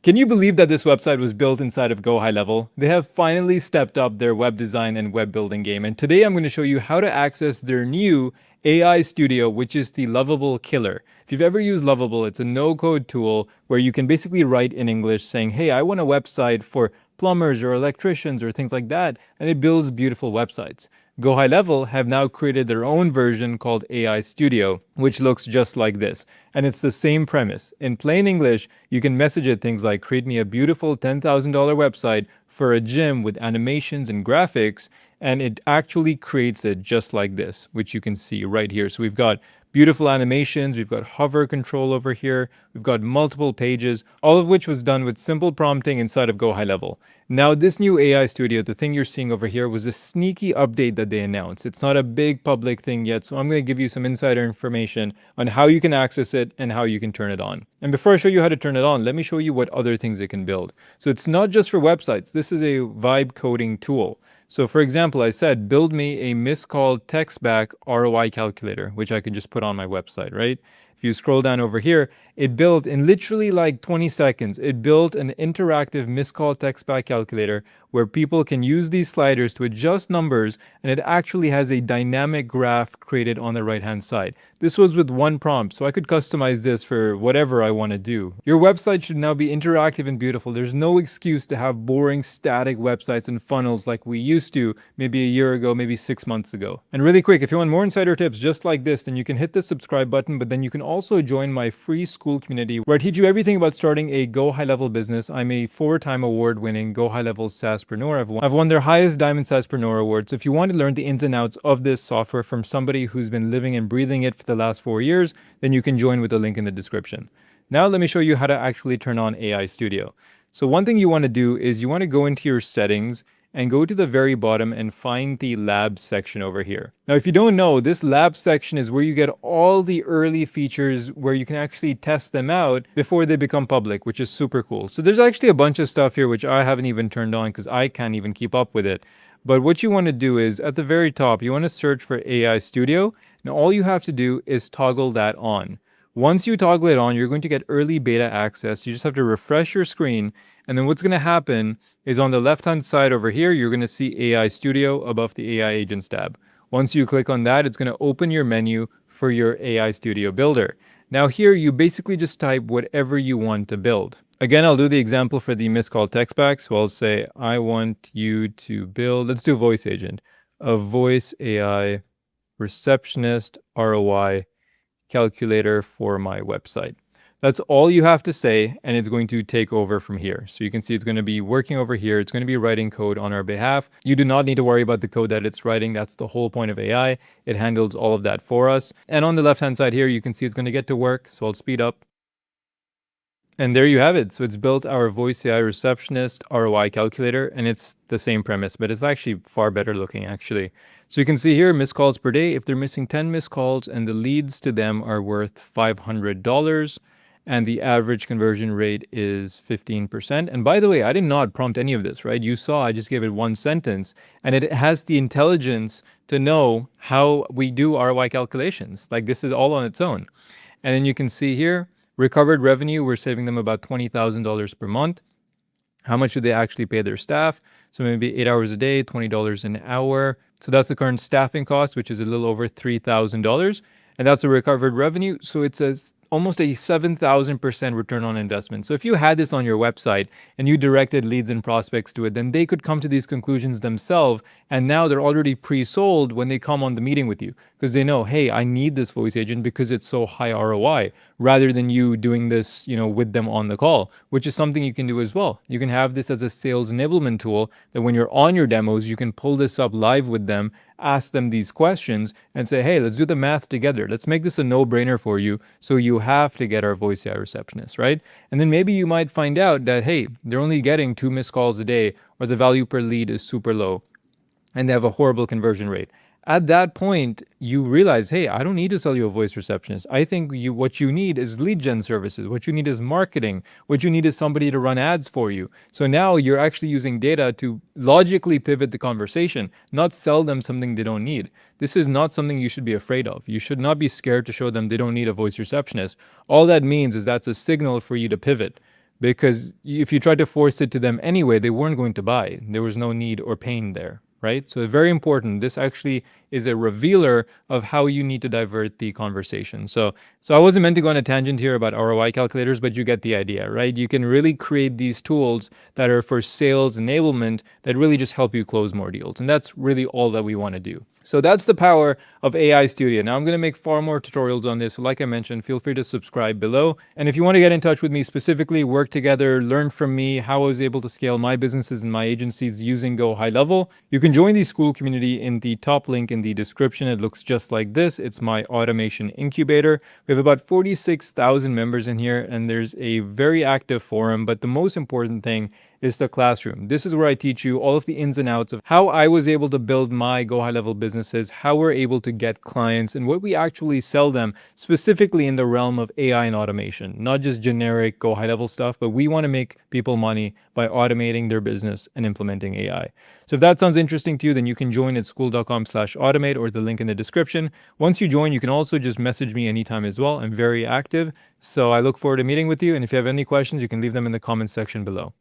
Can you believe that this website was built inside of GoHighLevel? They have finally stepped up their web design and web building game, and today I'm going to show you how to access their new AI studio, which is the Lovable Killer. If you've ever used Lovable, it's a no-code tool where you can basically write in English saying, hey, I want a website for plumbers or electricians or things like that, and it builds beautiful websites. GoHighLevel have now created their own version called AI Studio, which looks just like this. And it's the same premise. In plain English, you can message it things like, create me a beautiful $10,000 website for a gym with animations and graphics, and it actually creates it just like this, which you can see right here. So we've got beautiful animations, we've got hover control over here, we've got multiple pages, all of which was done with simple prompting inside of GoHighLevel. Now, this new AI studio, the thing you're seeing over here, was a sneaky update that they announced. It's not a big public thing yet, so I'm going to give you some insider information on how you can access it and how you can turn it on. And before I show you how to turn it on, let me show you what other things it can build. So it's not just for websites. This is a vibe coding tool. So for example, I said, build me a miscalled text back ROI calculator, which I could just put on my website, right? If you scroll down over here, it built in literally like 20 seconds, it built an interactive miscalled text back calculator where people can use these sliders to adjust numbers, and it actually has a dynamic graph created on the right-hand side. This was with one prompt, so I could customize this for whatever I want to do. Your website should now be interactive and beautiful. There's no excuse to have boring static websites and funnels like we used to maybe a year ago, maybe 6 months ago. And really quick, if you want more insider tips just like this, then you can hit the subscribe button, but then you can also join my free school community where I teach you everything about starting a GoHighLevel business. I'm a 4-time award-winning GoHighLevel SaaSpreneur. I've won their highest Diamond SaaSpreneur award. So if you want to learn the ins and outs of this software from somebody who's been living and breathing it for the last 4 years, then you can join with the link in the description. Now let me show you how to actually turn on AI Studio. So one thing you want to do is you want to go into your settings and go to the very bottom and find the lab section over here. Now, if you don't know, this lab section is where you get all the early features where you can actually test them out before they become public, which is super cool. So there's actually a bunch of stuff here which I haven't even turned on because I can't even keep up with it. But what you want to do is at the very top, you want to search for AI Studio. Now, all you have to do is toggle that on. Once you toggle it on, you're going to get early beta access. You just have to refresh your screen. And then what's going to happen is on the left-hand side over here, you're going to see AI Studio above the AI Agents tab. Once you click on that, it's going to open your menu for your AI Studio Builder. Now here, you basically just type whatever you want to build. Again, I'll do the example for the miscalled text back. So I'll say, I want you to build, let's do voice agent, a voice AI receptionist ROI calculator for my website. That's all you have to say, and it's going to take over from here. So you can see it's going to be working over here. It's going to be writing code on our behalf. You do not need to worry about the code that it's writing. That's the whole point of AI. It handles all of that for us. And on the left-hand side here, you can see it's going to get to work. So I'll speed up. And there you have it. So it's built our voice AI receptionist ROI calculator, and it's the same premise, but it's actually far better looking actually. So you can see here, missed calls per day. If they're missing 10 missed calls and the leads to them are worth $500, and the average conversion rate is 15%. And by the way, I did not prompt any of this, right? You saw I just gave it one sentence, and it has the intelligence to know how we do ROI calculations. Like, this is all on its own. And then you can see here, recovered revenue, we're saving them about $20,000 per month. How much do they actually pay their staff? So maybe 8 hours a day, $20 an hour. So that's the current staffing cost, which is a little over $3,000. And that's a recovered revenue. So it's almost a 7,000% return on investment. So if you had this on your website and you directed leads and prospects to it, then they could come to these conclusions themselves. And now they're already pre-sold when they come on the meeting with you because they know, hey, I need this voice agent because it's so high ROI, rather than you doing this, with them on the call, which is something you can do as well. You can have this as a sales enablement tool that when you're on your demos, you can pull this up live with them, ask them these questions and say, hey, let's do the math together. Let's make this a no-brainer for you. So you have to get our voice AI receptionist, right? And then maybe you might find out that, hey, they're only getting 2 missed calls a day, or the value per lead is super low and they have a horrible conversion rate. At that point, you realize, hey, I don't need to sell you a voice receptionist. I think what you need is lead gen services. What you need is marketing. What you need is somebody to run ads for you. So now you're actually using data to logically pivot the conversation, not sell them something they don't need. This is not something you should be afraid of. You should not be scared to show them they don't need a voice receptionist. All that means is that's a signal for you to pivot. because if you tried to force it to them anyway, they weren't going to buy. There was no need or pain there, right? So very important. This actually is a revealer of how you need to divert the conversation. So I wasn't meant to go on a tangent here about ROI calculators, but you get the idea, right? You can really create these tools that are for sales enablement that really just help you close more deals. And that's really all that we want to do. So that's the power of AI Studio. Now I'm going to make far more tutorials on this. So like I mentioned, feel free to subscribe below. And if you want to get in touch with me specifically, work together, learn from me how I was able to scale my businesses and my agencies using GoHighLevel, you can join the school community in the top link in the description. It looks just like this. It's my automation incubator. We have about 46,000 members in here, and there's a very active forum. But the most important thing is the classroom. This is where I teach you all of the ins and outs of how I was able to build my GoHighLevel businesses, how we're able to get clients, and what we actually sell them, specifically in the realm of AI and automation, not just generic GoHighLevel stuff, but we want to make people money by automating their business and implementing AI. So if that sounds interesting to you, then you can join at school.com/automate or the link in the description. Once you join, you can also just message me anytime as well. I'm very active. So I look forward to meeting with you. And if you have any questions, you can leave them in the comments section below.